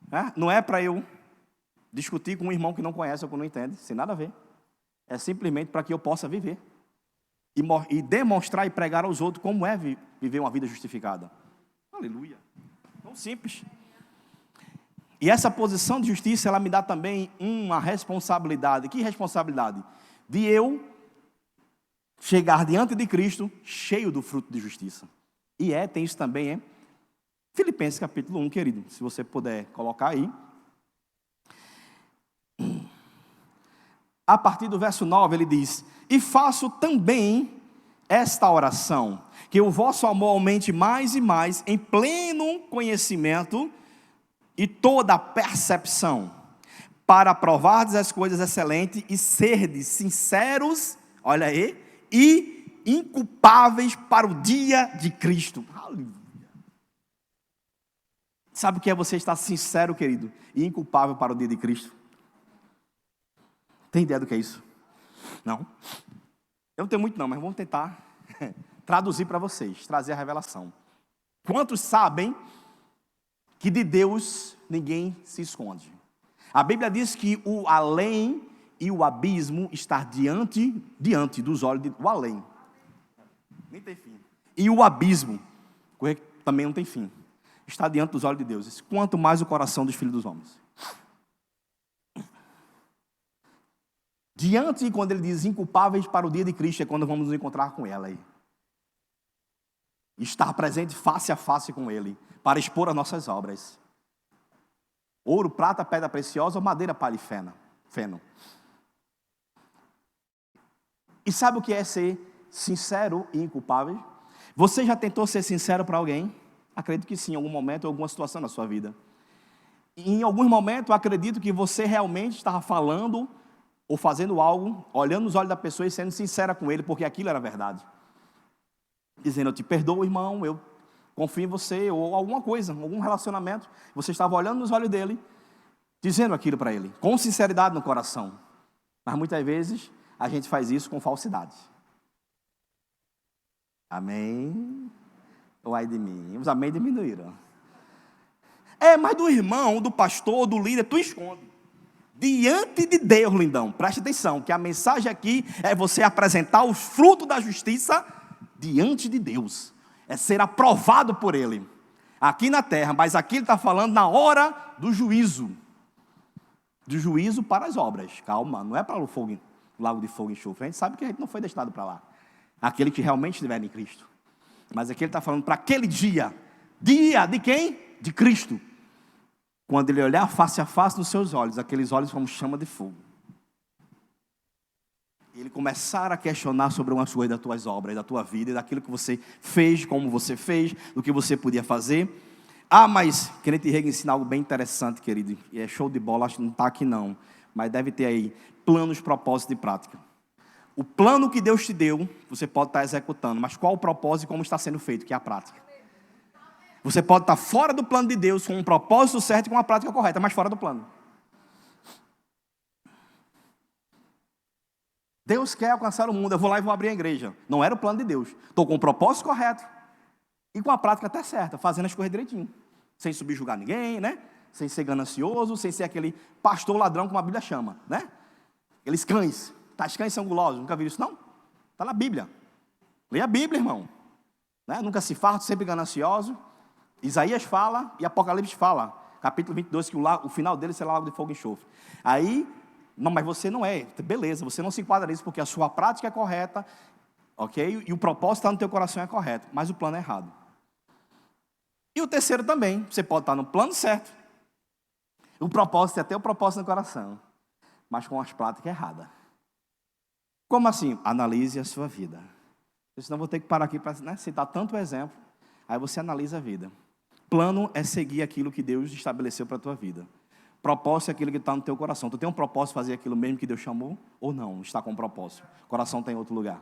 né, não é para eu discutir com um irmão que não conhece ou que não entende, sem nada a ver. É simplesmente para que eu possa viver. E demonstrar e pregar aos outros como é viver uma vida justificada. Aleluia. Tão simples. E essa posição de justiça, ela me dá também uma responsabilidade. Que responsabilidade? De eu chegar diante de Cristo cheio do fruto de justiça. E tem isso também, é Filipenses capítulo 1, querido. Se você puder colocar aí. A partir do verso 9 ele diz: e faço também esta oração, que o vosso amor aumente mais e mais em pleno conhecimento e toda percepção, para provardes as coisas excelentes e serdes sinceros, olha aí, e inculpáveis para o dia de Cristo. Aleluia. Sabe o que é você estar sincero, querido, e inculpável para o dia de Cristo? Tem ideia do que é isso? Não? Eu não tenho muito não, mas vamos tentar traduzir para vocês, trazer a revelação. Quantos sabem que de Deus ninguém se esconde? A Bíblia diz que o além e o abismo está diante dos olhos do além. Nem tem fim. E o abismo, que também não tem fim, está diante dos olhos de Deus. Quanto mais o coração dos filhos dos homens. Diante, quando ele diz inculpáveis para o dia de Cristo, é quando vamos nos encontrar com ela aí. Estar presente face a face com ele, para expor as nossas obras. Ouro, prata, pedra preciosa ou madeira, palha e feno. E sabe o que é ser sincero e inculpável? Você já tentou ser sincero para alguém? Acredito que sim, em algum momento, em alguma situação na sua vida. E em alguns momentos, eu acredito que você realmente estava falando ou fazendo algo, olhando nos olhos da pessoa e sendo sincera com ele, porque aquilo era verdade. Dizendo, eu te perdoo, irmão, eu confio em você, ou alguma coisa, algum relacionamento. Você estava olhando nos olhos dele, dizendo aquilo para ele, com sinceridade no coração. Mas muitas vezes, a gente faz isso com falsidade. Amém? Ou ai de mim? Os amém diminuíram. Mas do irmão, do pastor, do líder, tu esconde. Diante de Deus, lindão, preste atenção, que a mensagem aqui é você apresentar os frutos da justiça diante de Deus. É ser aprovado por Ele. Aqui na terra, mas aqui Ele está falando na hora do juízo. do juízo para as obras. Calma, não é para o fogo, lago de fogo e enxofre. A gente sabe que a gente não foi destinado para lá. Aquele que realmente estiver em Cristo. Mas aqui ele está falando para aquele dia. Dia de quem? De Cristo. Quando ele olhar face a face nos seus olhos, aqueles olhos como chama de fogo. E ele começar a questionar sobre umas coisas das tuas obras, da tua vida, daquilo que você fez, como você fez, do que você podia fazer. Ah, mas Kenneth Hagin ensina algo bem interessante, querido. E é show de bola, acho que não está aqui não. Mas deve ter aí planos, propósitos e prática. O plano que Deus te deu, você pode estar executando. Mas qual o propósito e como está sendo feito, que é a prática. Você pode estar fora do plano de Deus, com um propósito certo e com uma prática correta, mas fora do plano. Deus quer alcançar o mundo, eu vou lá e vou abrir a igreja. Não era o plano de Deus. Estou com o propósito correto e com a prática até certa, fazendo as coisas direitinho. Sem subjugar ninguém, né? Sem ser ganancioso, sem ser aquele pastor ladrão, como a Bíblia chama, né? Aqueles cães. Tais cães são gulosos. Nunca viram isso, não? Está na Bíblia. Leia a Bíblia, irmão. Né? Nunca se farta, sempre ganancioso. Isaías fala e Apocalipse fala. Capítulo 22, que o final dele será lago de fogo e enxofre. Aí... Não, mas você não é, beleza, você não se enquadra nisso porque a sua prática é correta, ok? E o propósito está no teu coração é correto, mas o plano é errado. E o terceiro também, você pode estar no plano certo, o propósito é ter o propósito no coração, mas com as práticas erradas. Como assim? Analise a sua vida. Senão vou ter que parar aqui para citar tanto exemplo, aí você analisa a vida. Plano é seguir aquilo que Deus estabeleceu para a tua vida. Propósito é aquilo que está no teu coração. Tu tem um propósito de fazer aquilo mesmo que Deus chamou? Ou não? Está com um propósito. O coração está em outro lugar.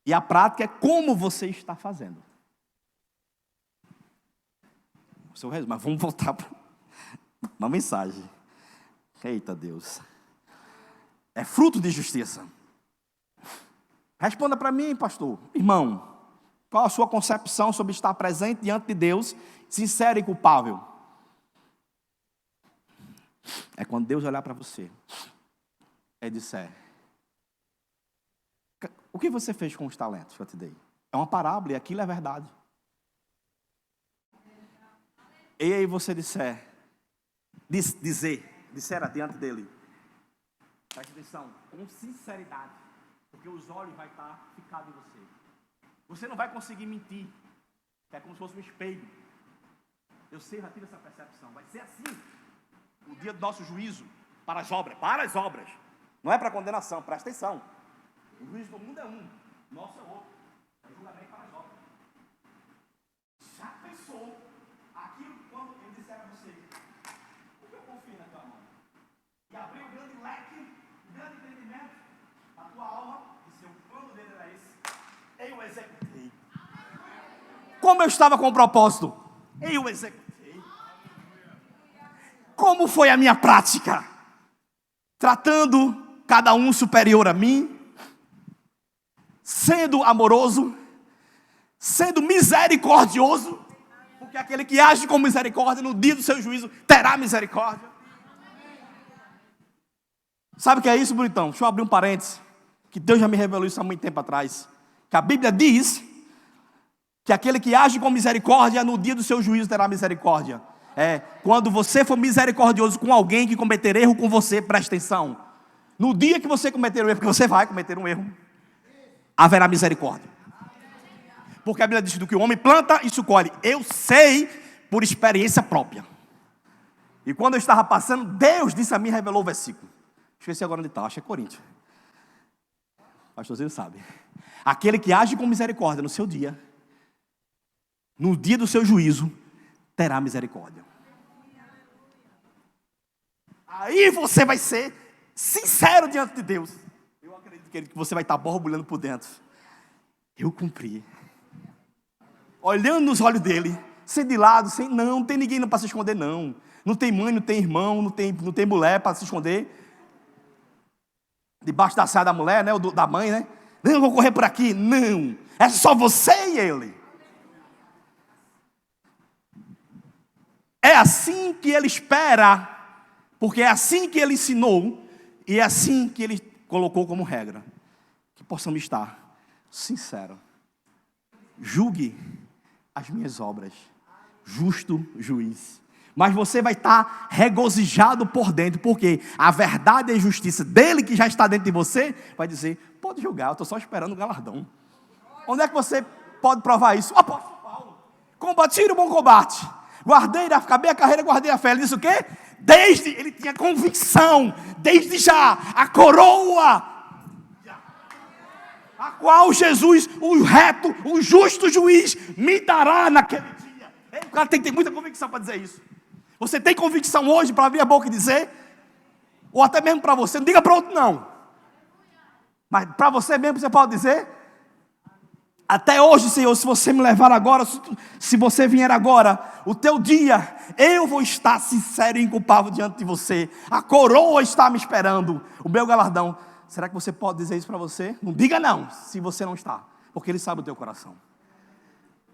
E a prática é como você está fazendo. Seu resumo. Mas vamos voltar para uma mensagem. Eita Deus. É fruto de justiça. Responda para mim, pastor. Irmão, qual a sua concepção sobre estar presente diante de Deus, sincero e culpável? É quando Deus olhar para você e disser: o que você fez com os talentos que eu te dei? É uma parábola e aquilo é verdade. E aí você disser diante dele, preste atenção, com sinceridade, porque os olhos vão estar ficados em você. Você não vai conseguir mentir, que é como se fosse um espelho. Eu sei, já tive essa percepção. Vai ser assim. O dia do nosso juízo, para as obras, não é para condenação, presta atenção. O juízo do mundo é um, o nosso é outro, é o julgamento para as obras. Já pensou aquilo que quando ele disser a você, o que eu confio na tua mão? E abrir o grande leque, o grande entendimento da tua alma, e seu plano dele era esse, eu executei. Como eu estava com o propósito? Eu executei. Como foi a minha prática? Tratando cada um superior a mim, sendo amoroso, sendo misericordioso, porque aquele que age com misericórdia, no dia do seu juízo, terá misericórdia. Sabe o que é isso, bonitão? Deixa eu abrir um parênteses, que Deus já me revelou isso há muito tempo atrás, que a Bíblia diz que aquele que age com misericórdia, no dia do seu juízo, terá misericórdia. Quando você for misericordioso com alguém que cometer erro com você, presta atenção. No dia que você cometer um erro, porque você vai cometer um erro, haverá misericórdia. Porque a Bíblia diz do que o homem planta, isso colhe. Eu sei por experiência própria. E quando eu estava passando, Deus disse a mim, revelou o versículo. Esqueci agora onde está, acho que é Coríntios. Pastorzinho sabe. Aquele que age com misericórdia no seu dia, no dia do seu juízo, terá misericórdia. Aí você vai ser sincero diante de Deus. Eu acredito que você vai estar borbulhando por dentro. Eu cumpri. Olhando nos olhos dele, sem de lado, não tem ninguém para se esconder, não. Não tem mãe, não tem irmão, não tem mulher para se esconder. Debaixo da saia da mulher, né, ou da mãe, né? Não, eu vou correr por aqui. Não, é só você e ele. É assim que ele espera, porque é assim que ele ensinou, e é assim que ele colocou como regra, que possamos estar sinceros. Julgue as minhas obras, justo juiz, Mas você vai estar regozijado por dentro, porque a verdade e a justiça dele que já está dentro de você, vai dizer, pode julgar, eu estou só esperando o galardão. Onde é que você pode provar isso? O apóstolo Paulo, combati o bom combate, acabei a carreira, guardei a fé. Ele disse o quê? Ele tinha convicção, desde já, a coroa, a qual Jesus, o reto, o justo juiz, me dará naquele dia. O cara tem que ter muita convicção para dizer isso. Você tem convicção hoje para abrir a boca e dizer? Ou até mesmo para você, não diga para outro não. Mas para você mesmo você pode dizer? Até hoje, Senhor, se você me levar agora, se você vier agora, o teu dia, eu vou estar sincero e inculpável diante de você. A coroa está me esperando, o meu galardão. Será que você pode dizer isso para você? Não diga não, se você não está, porque Ele sabe o teu coração.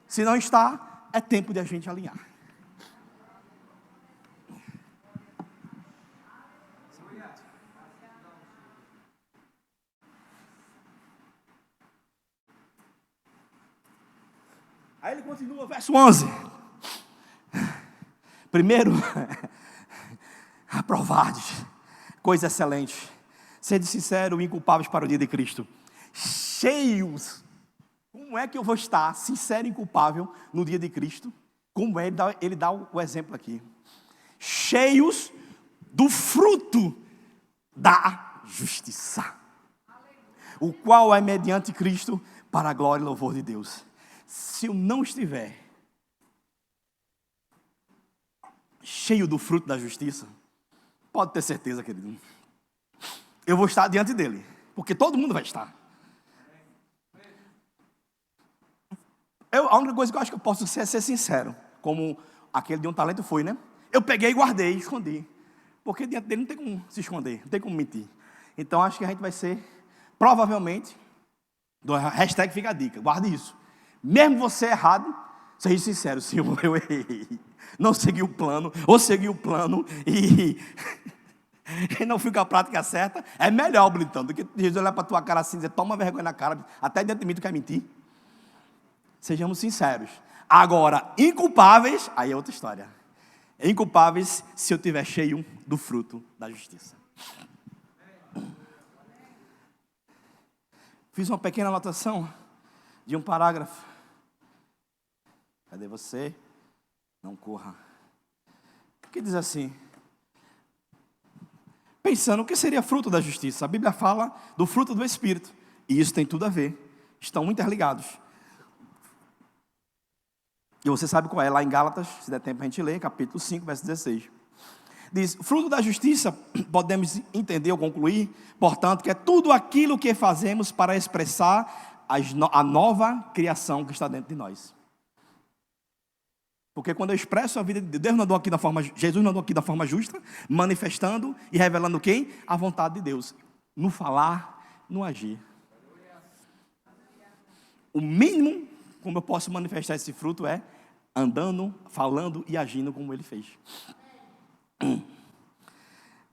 Se não está, é tempo de a gente alinhar. Aí ele continua, verso 11. Primeiro, aprovados, coisa excelente. Sede sincero e inculpáveis para o dia de Cristo. Cheios. Como é que eu vou estar sincero e inculpável no dia de Cristo? Como é? Ele dá o exemplo aqui. Cheios do fruto da justiça. O qual é mediante Cristo para a glória e louvor de Deus. Se eu não estiver cheio do fruto da justiça, pode ter certeza, querido, eu vou estar diante dele, porque todo mundo vai estar. A única coisa que eu acho que eu posso ser é ser sincero, como aquele de um talento foi, né? Eu peguei, guardei, escondi, porque diante dele não tem como se esconder, não tem como mentir. Então acho que a gente vai ser, provavelmente, hashtag fica a dica, guarde isso. Mesmo você errado, seja sincero, Senhor, eu errei. Não segui o plano, ou segui o plano e não fui com a prática certa. É melhor, bonitão, do que Jesus olhar para a tua cara assim e dizer, toma vergonha na cara, até dentro de mim tu quer mentir. Sejamos sinceros. Agora, inculpáveis, aí é outra história. Inculpáveis se eu estiver cheio do fruto da justiça. Fiz uma pequena anotação de um parágrafo. Cadê você? Não corra. Que diz assim: pensando o que seria fruto da justiça. A Bíblia fala do fruto do Espírito. E isso tem tudo a ver. Estão interligados. E você sabe qual é, lá em Gálatas, se der tempo a gente ler, capítulo 5, verso 16. Diz, fruto da justiça, podemos entender ou concluir, portanto, que é tudo aquilo que fazemos para expressar a nova criação que está dentro de nós. Porque quando eu expresso a vida de Deus, Jesus não andou aqui da forma justa, manifestando e revelando quem? A vontade de Deus. No falar, no agir. O mínimo como eu posso manifestar esse fruto é andando, falando e agindo como Ele fez.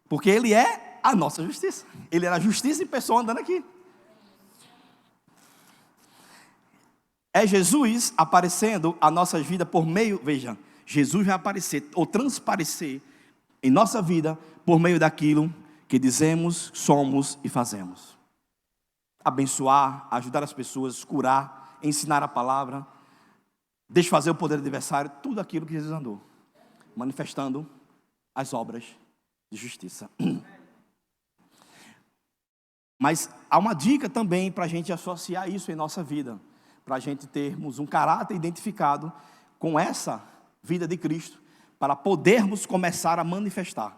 Porque Ele é a nossa justiça. Ele era a justiça em pessoa andando aqui. É Jesus aparecendo a nossa vida por meio, veja, Jesus vai aparecer ou transparecer em nossa vida por meio daquilo que dizemos, somos e fazemos. Abençoar, ajudar as pessoas, curar, ensinar a palavra, desfazer o poder do adversário, tudo aquilo que Jesus andou, manifestando as obras de justiça. Mas há uma dica também para a gente associar isso em nossa vida, para a gente termos um caráter identificado com essa vida de Cristo, para podermos começar a manifestar.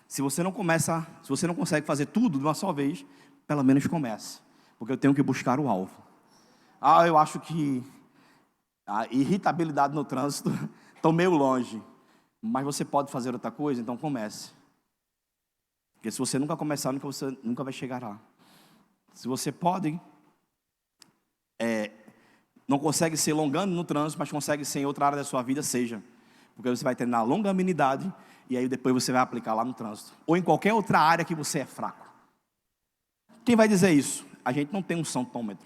Se você não consegue fazer tudo de uma só vez, pelo menos comece, porque eu tenho que buscar o alvo. Eu acho que a irritabilidade no trânsito está meio longe, mas você pode fazer outra coisa, então comece. Porque se você nunca começar, você nunca vai chegar lá. Se você pode, não consegue ser longano no trânsito, mas consegue ser em outra área da sua vida, seja. Porque você vai treinar longanimidade e aí depois você vai aplicar lá no trânsito. Ou em qualquer outra área que você é fraco. Quem vai dizer isso? A gente não tem um santômetro.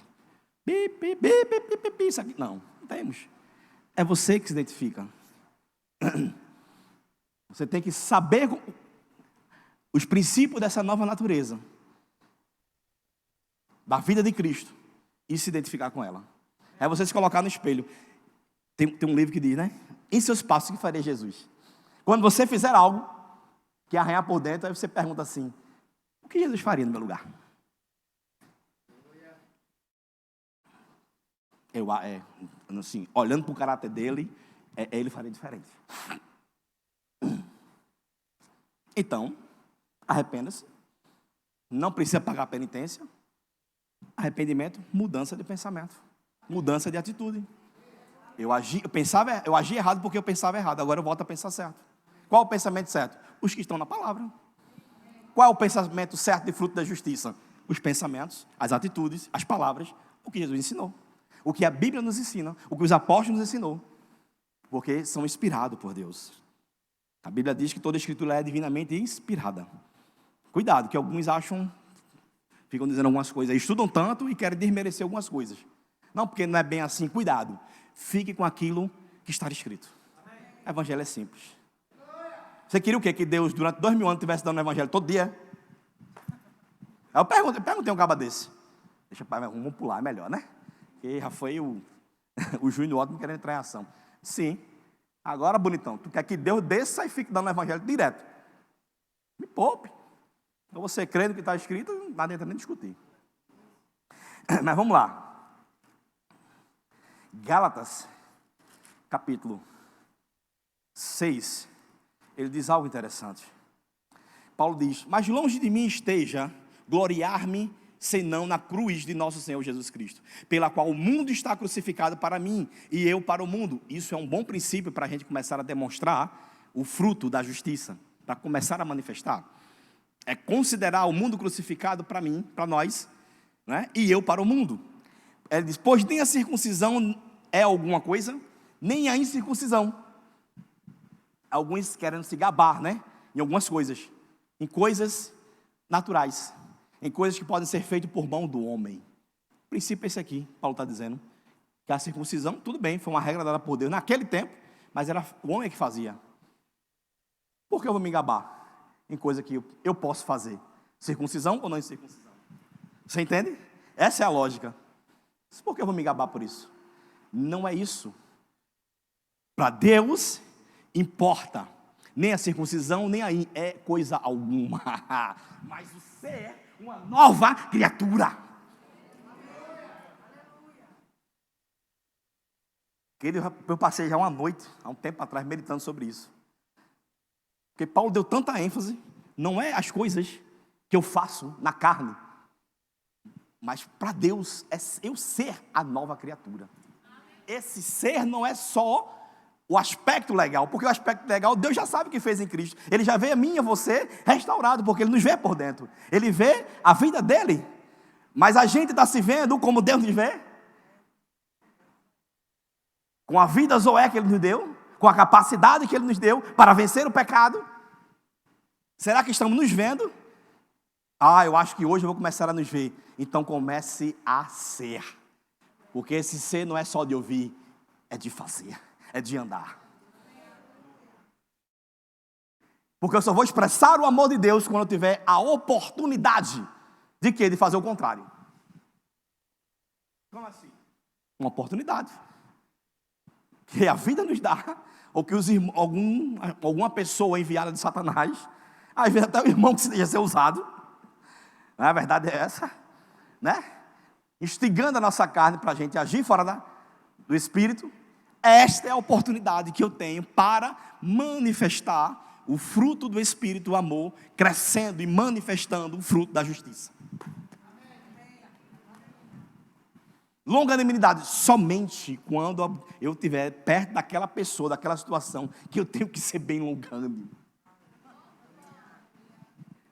Isso aqui. Não temos. É você que se identifica. Você tem que saber os princípios dessa nova natureza, da vida de Cristo, e se identificar com ela. É você se colocar no espelho. Tem um livro que diz, né? Em seus passos, o que faria Jesus? Quando você fizer algo que arranhar por dentro, aí você pergunta assim: o que Jesus faria no meu lugar? Assim, olhando para o caráter dele, ele faria diferente. Então, arrependa-se. Não precisa pagar a penitência. Arrependimento, mudança de pensamento, mudança de atitude. Eu agi errado porque eu pensava errado. Agora eu volto a pensar certo. Qual é o pensamento certo? Os que estão na palavra. Qual é o pensamento certo de fruto da justiça? Os pensamentos, as atitudes, as palavras, o que Jesus ensinou, o que a Bíblia nos ensina, o que os apóstolos nos ensinou, porque são inspirados por Deus. A Bíblia diz que toda a Escritura é divinamente inspirada. Cuidado, que alguns ficam dizendo algumas coisas, estudam tanto e querem desmerecer algumas coisas. Não, porque não é bem assim. Cuidado, fique com aquilo que está escrito. O evangelho é simples. Você queria o quê? Que Deus, durante 2000 anos, estivesse dando o evangelho todo dia? Aí eu perguntei um caba desse. Vamos pular, é melhor, né? Porque já foi o Júnior ótimo querendo entrar em ação. Sim. Agora, bonitão, tu quer que Deus desça e fique dando o evangelho direto? Me poupe. Então você crê no que está escrito, não adianta nem discutir. Mas vamos lá. Gálatas, capítulo 6, ele diz algo interessante. Paulo diz: mas longe de mim esteja gloriar-me, senão na cruz de nosso Senhor Jesus Cristo, pela qual o mundo está crucificado para mim, e eu para o mundo. Isso é um bom princípio para a gente começar a demonstrar o fruto da justiça, para começar a manifestar. É considerar o mundo crucificado para mim, para nós, né? E eu para o mundo. Ele diz: pois nem a circuncisão é alguma coisa, nem a incircuncisão. Alguns querem se gabar, né? Em algumas coisas, em coisas naturais, em coisas que podem ser feitas por mão do homem. O princípio é esse aqui. Paulo está dizendo que a circuncisão, tudo bem, foi uma regra dada por Deus naquele tempo, mas era o homem que fazia. Por que eu vou me gabar em coisa que eu posso fazer? Circuncisão ou não circuncisão? Você entende? Essa é a lógica. Por que eu vou me gabar por isso? Não é isso. Para Deus importa nem a circuncisão, nem a é coisa alguma. Mas você é uma nova criatura. Eu passei já uma noite, há um tempo atrás, meditando sobre isso. Porque Paulo deu tanta ênfase, não é as coisas que eu faço na carne, mas para Deus é eu ser a nova criatura. Esse ser não é só o aspecto legal, porque o aspecto legal Deus já sabe o que fez em Cristo. Ele já vê a mim e a você restaurado, porque Ele nos vê por dentro. Ele vê a vida dele, mas a gente está se vendo como Deus nos vê, com a vida Zoé que Ele nos deu, com a capacidade que Ele nos deu para vencer o pecado. Será que estamos nos vendo? Eu acho que hoje eu vou começar a nos ver. Então comece a ser, porque esse ser não é só de ouvir, é de fazer, é de andar. Porque eu só vou expressar o amor de Deus quando eu tiver a oportunidade de quê? De fazer o contrário. Como assim? Uma oportunidade que a vida nos dá, ou que alguma pessoa enviada de Satanás, às vezes até o irmão que seja ser usado, a verdade é essa, né? Instigando a nossa carne para a gente agir fora do Espírito. Esta é a oportunidade que eu tenho para manifestar o fruto do Espírito, o amor, crescendo e manifestando o fruto da justiça. Longanimidade, somente quando eu estiver perto daquela pessoa, daquela situação, que eu tenho que ser bem longânimo.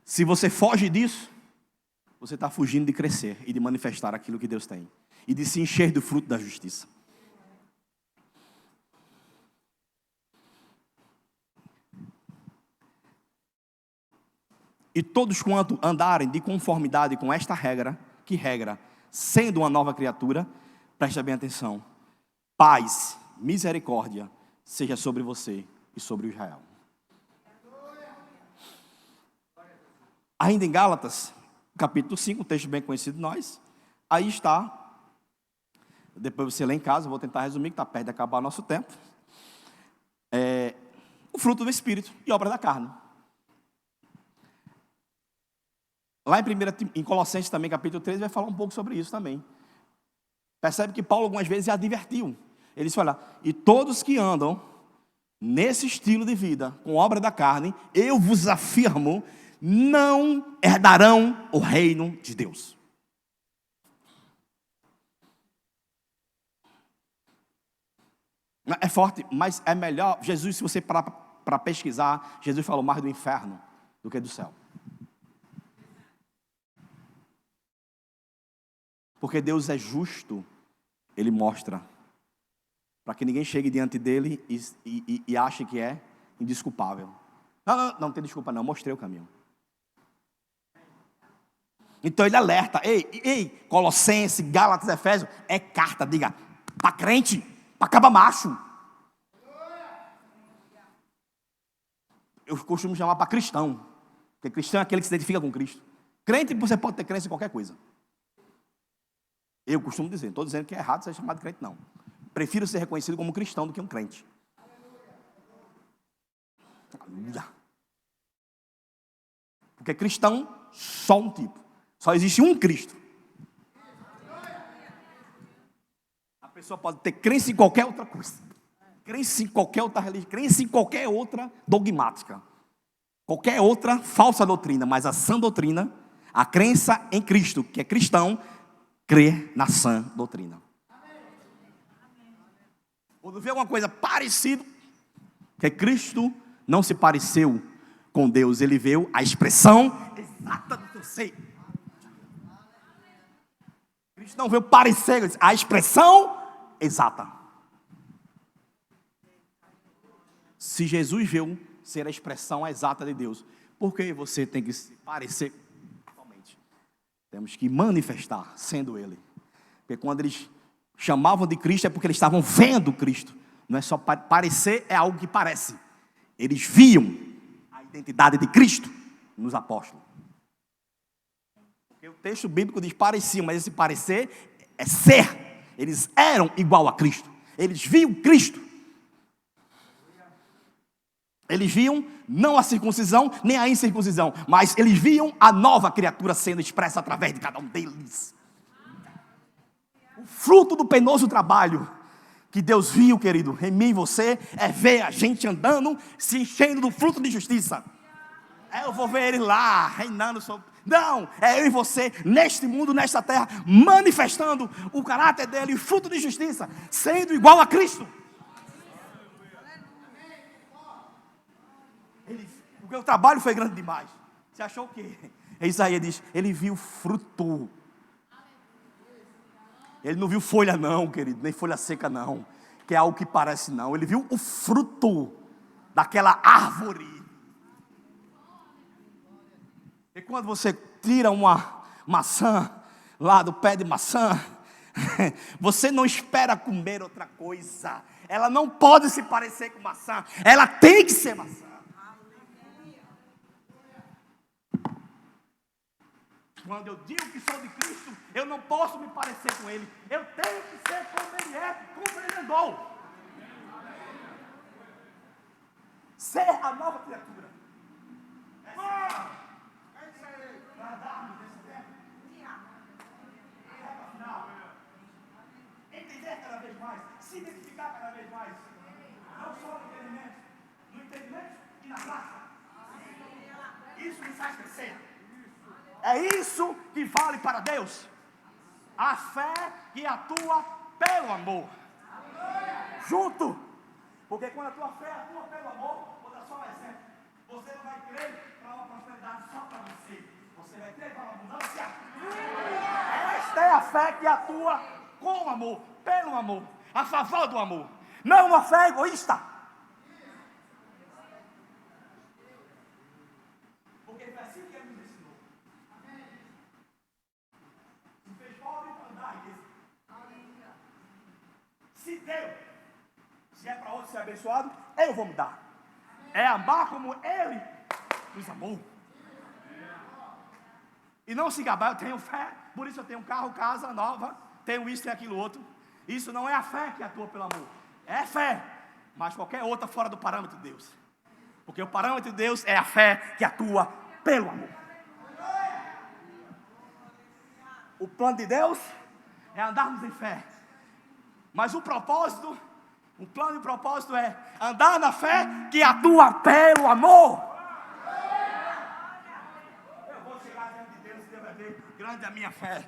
Se você foge disso, você está fugindo de crescer e de manifestar aquilo que Deus tem, e de se encher do fruto da justiça. E todos quanto andarem de conformidade com esta regra, que regra? Sendo uma nova criatura, preste bem atenção: paz, misericórdia, seja sobre você e sobre Israel. Ainda em Gálatas, capítulo 5, um texto bem conhecido de nós. Aí está, depois você lê em casa, eu vou tentar resumir, que está perto de acabar o nosso tempo. O fruto do Espírito e obra da carne. Lá em Colossenses também, capítulo 13, vai falar um pouco sobre isso também. Percebe que Paulo algumas vezes advertiu. Ele disse, olha, e todos que andam nesse estilo de vida, com obra da carne, eu vos afirmo, não herdarão o reino de Deus. É forte, mas é melhor. Jesus, se você parar para pesquisar, Jesus falou mais do inferno do que do céu. Porque Deus é justo, Ele mostra, para que ninguém chegue diante dele e ache que é indesculpável. Não tem desculpa não, mostrei o caminho. Então ele alerta, ei, Colossenses, Gálatas, Efésios, é carta, diga, para crente, para caba macho. Eu costumo chamar para cristão, porque cristão é aquele que se identifica com Cristo. Crente, você pode ter crença em qualquer coisa. Eu costumo dizer, não estou dizendo que é errado ser chamado de crente, não. Prefiro ser reconhecido como cristão do que um crente. Aleluia. Porque cristão, só um tipo. Só existe um Cristo. A pessoa pode ter crença em qualquer outra coisa. Crença em qualquer outra religião. Crença em qualquer outra dogmática. Qualquer outra falsa doutrina. Mas a sã doutrina, a crença em Cristo, que é cristão, crê na sã doutrina. Quando vê alguma coisa parecida, que Cristo não se pareceu com Deus, ele viu a expressão exata do seu ser. Cristo não veio parecer, a expressão exata. Se Jesus veio ser a expressão exata de Deus, por que você tem que se parecer totalmente? Temos que manifestar sendo Ele. Porque quando eles chamavam de Cristo é porque eles estavam vendo Cristo. Não é só parecer, é algo que parece. Eles viam a identidade de Cristo nos apóstolos. Porque o texto bíblico diz pareciam, mas esse parecer é ser. Eles eram igual a Cristo. Eles viam Cristo. Eles viam não a circuncisão, nem a incircuncisão, mas eles viam a nova criatura sendo expressa através de cada um deles. O fruto do penoso trabalho que Deus viu, querido, em mim e você, é ver a gente andando, se enchendo do fruto de justiça. Eu vou ver Ele lá, reinando sobre... Não, é eu e você, neste mundo, nesta terra, manifestando o caráter dEle, o fruto de justiça, sendo igual a Cristo. Porque o trabalho foi grande demais. Você achou o quê? Isaías diz, ele viu fruto. Ele não viu folha não, querido, nem folha seca não, que é algo que parece não. Ele viu o fruto daquela árvore. E quando você tira uma maçã lá do pé de maçã, você não espera comer outra coisa. Ela não pode se parecer com maçã. Ela tem que ser maçã. Quando eu digo que sou de Cristo, eu não posso me parecer com Ele. Eu tenho que ser como Ele é, como Ele andou. Ser a nova criatura. Entender cada vez mais, se identificar cada vez mais. Não só no entendimento e na graça. Isso me faz crescer. É isso que vale para Deus. A fé que atua pelo amor. Junto. Porque quando a tua fé atua pelo amor, vou dar só um exemplo. Você não vai crer para uma prosperidade só para você. Você vai crer para uma abundância. Esta é a fé que atua com o amor, pelo amor, a favor do amor. Não uma fé egoísta. Porque foi assim que ele nos ensinou. Se fez pobre para andar riqueza. Se deu, se é para outro ser abençoado, eu vou me dar. É amar como Ele nos amou. E não se gabar, eu tenho fé, por isso eu tenho carro, casa nova, tenho isso e aquilo outro. Isso não é a fé que atua pelo amor. É fé, mas qualquer outra fora do parâmetro de Deus. Porque o parâmetro de Deus é a fé que atua pelo amor. O plano de Deus é andarmos em fé. Mas o propósito, o plano e o propósito é andar na fé que atua pelo amor. Eu vou chegar diante de Deus e Deus vai ver grande a minha fé.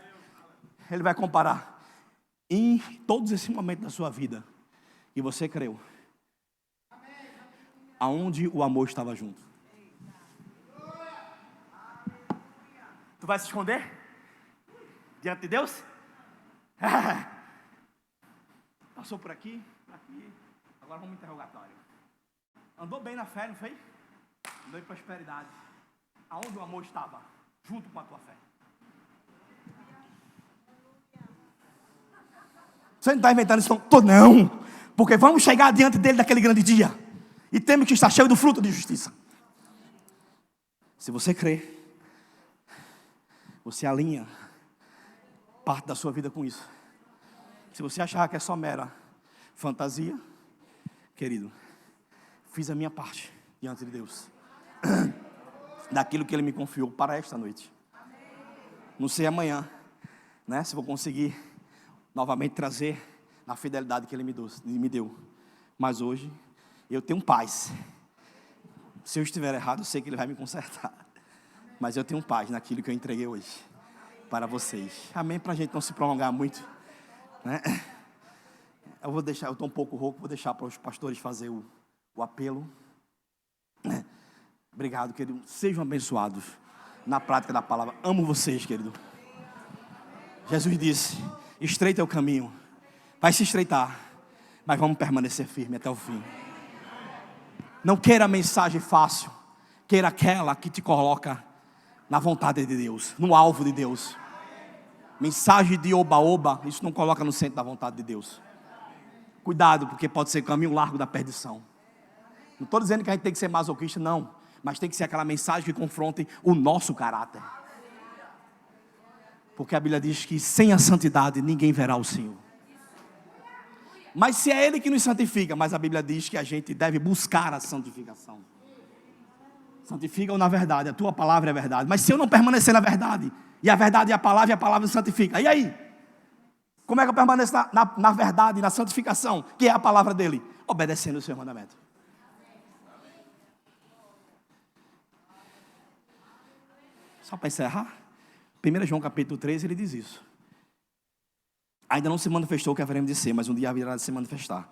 Ele vai comparar em todos esses momentos da sua vida que você creu, aonde o amor estava junto. Tu vai se esconder diante de Deus? Passou por aqui, agora vamos interrogatório. Andou bem na fé, não foi? Andou em prosperidade. Aonde o amor estava? Junto com a tua fé. Você não está inventando isso? Não. Porque vamos chegar diante dele daquele grande dia. E temos que estar cheio do fruto de justiça. Se você crê, você alinha parte da sua vida com isso. Se você achar que é só mera fantasia, querido, fiz a minha parte diante de Deus. Daquilo que Ele me confiou para esta noite. Não sei amanhã, né, se vou conseguir novamente trazer na fidelidade que Ele me deu. Mas hoje, eu tenho paz. Se eu estiver errado, eu sei que Ele vai me consertar. Mas eu tenho paz naquilo que eu entreguei hoje para vocês. Amém? Para a gente não se prolongar muito, né? Eu estou um pouco rouco, vou deixar para os pastores fazer o apelo. Obrigado, querido. Sejam abençoados na prática da palavra. Amo vocês, querido. Jesus disse: estreita é o caminho. Vai se estreitar, mas vamos permanecer firme até o fim. Não queira a mensagem fácil. Queira aquela que te coloca na vontade de Deus, no alvo de Deus. Mensagem de oba-oba, isso não coloca no centro da vontade de Deus. Cuidado, porque pode ser caminho largo da perdição. Não estou dizendo que a gente tem que ser masoquista, não. Mas tem que ser aquela mensagem que confronte o nosso caráter. Porque a Bíblia diz que sem a santidade ninguém verá o Senhor. Mas se é Ele que nos santifica, mas a Bíblia diz que a gente deve buscar a santificação. Santifica-o na verdade, a tua palavra é a verdade. Mas se eu não permanecer na verdade, e a verdade é a palavra, e a palavra santifica, e aí? Como é que eu permaneço na verdade, na santificação, que é a palavra dele? Obedecendo o seu mandamento. Só para encerrar, 1 João capítulo 3, ele diz isso. Ainda não se manifestou o que haveremos de ser, mas um dia haverá de se manifestar.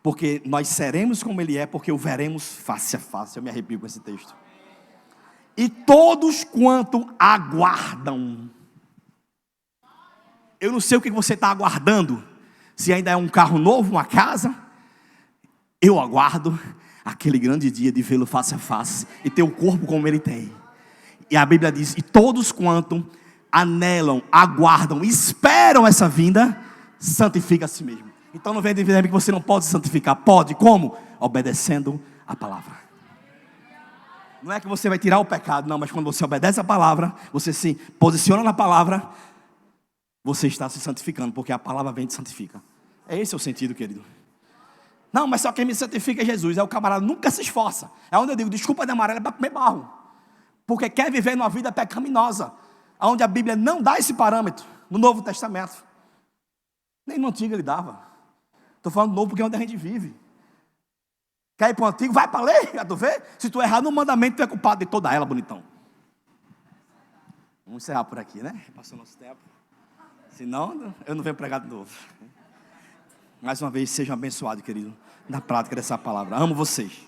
Porque nós seremos como ele é, porque o veremos face a face. Eu me arrepio com esse texto. E todos quanto aguardam. Eu não sei o que você está aguardando. Se ainda é um carro novo, uma casa. Eu aguardo aquele grande dia de vê-lo face a face e ter o corpo como ele tem. E a Bíblia diz: e todos quanto anelam, aguardam, esperam essa vinda, santifica a si mesmo. Então não vem dizer que você não pode se santificar. Pode, como? Obedecendo a palavra. Não é que você vai tirar o pecado, não, mas quando você obedece a palavra, você se posiciona na palavra, você está se santificando, porque a palavra vem e te santifica. É esse o sentido, querido. Não, mas só quem me santifica é Jesus. É o camarada, nunca se esforça. É onde eu digo, desculpa de amarelo, é para comer barro. Porque quer viver numa vida pecaminosa, onde a Bíblia não dá esse parâmetro, no Novo Testamento. Nem no Antigo ele dava. Estou falando do Novo porque é onde a gente vive. Quer ir para o Antigo? Vai para a lei, já tu vê? Se tu errar no mandamento, tu é culpado de toda ela, bonitão. Vamos encerrar por aqui, né? Passou nosso tempo. Senão, eu não venho pregar de novo. Mais uma vez, sejam abençoados, querido, na prática dessa palavra. Amo vocês.